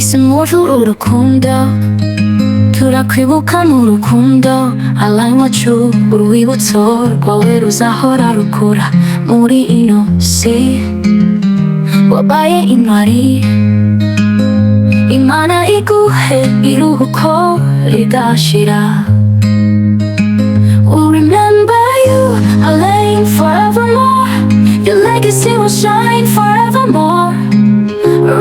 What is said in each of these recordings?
Wahisemo urukundo turakwibuka n'urukundo Alain wacu urwibutso rwawe ruzahora rukura muri ino si wabaye intwari Imana iguhe iruhuko ridashira We'll remember you Alain forevermore Your legacy will shine forevermore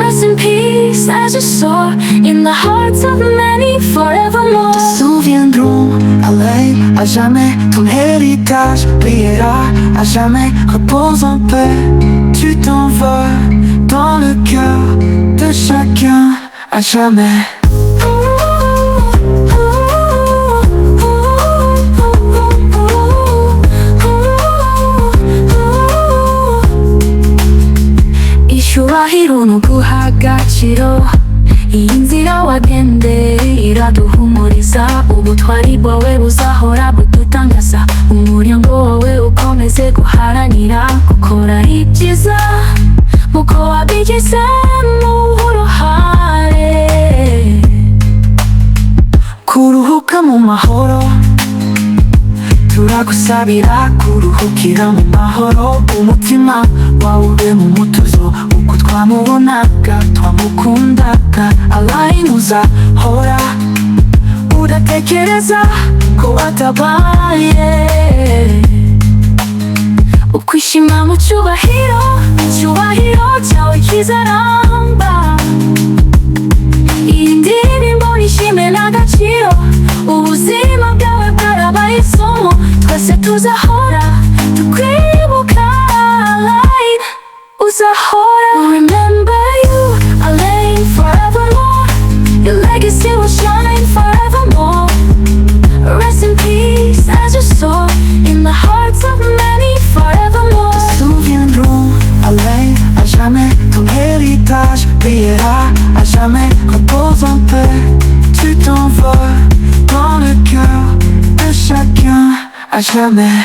Rest in peace as you soar in the hearts of many forevermore. Te souviendront, Alain, à jamais ton héritage brillera, à jamais repose en paix. Tu t'envoles dans le cœur de chacun, à jamais. Icyubahiro n'uguha agaciro iyi nzira wagendeye iraduhumuriza ubutwari bwawe buzahora budutangaza umuryango wawe ukomeze guharanira gukora ibyiza muko wabigizemo uruhare kuruhuka mu mahoro turagusabira kuruhukira mu mahoro umutima wawe ube mu mutuzo uko twamubonaga twamukundaga Alain uzahora udatekereza ko watabaye ukwishima mu cyubahiro cyawe kizaramba iyi ndirimbo nishime n'agaciro ubuzima bwawe bwarabaye isomo twese tuzahora tukwibuka Alain uzahora Remember you Alain forevermore Your legacy will shine forevermore Rest in peace as you soar in the hearts of many forevermore Te souviendront Alain à jamais ton héritage brillera à jamais repose en paix Tu t'envoles dans le cœur de chacun à jamais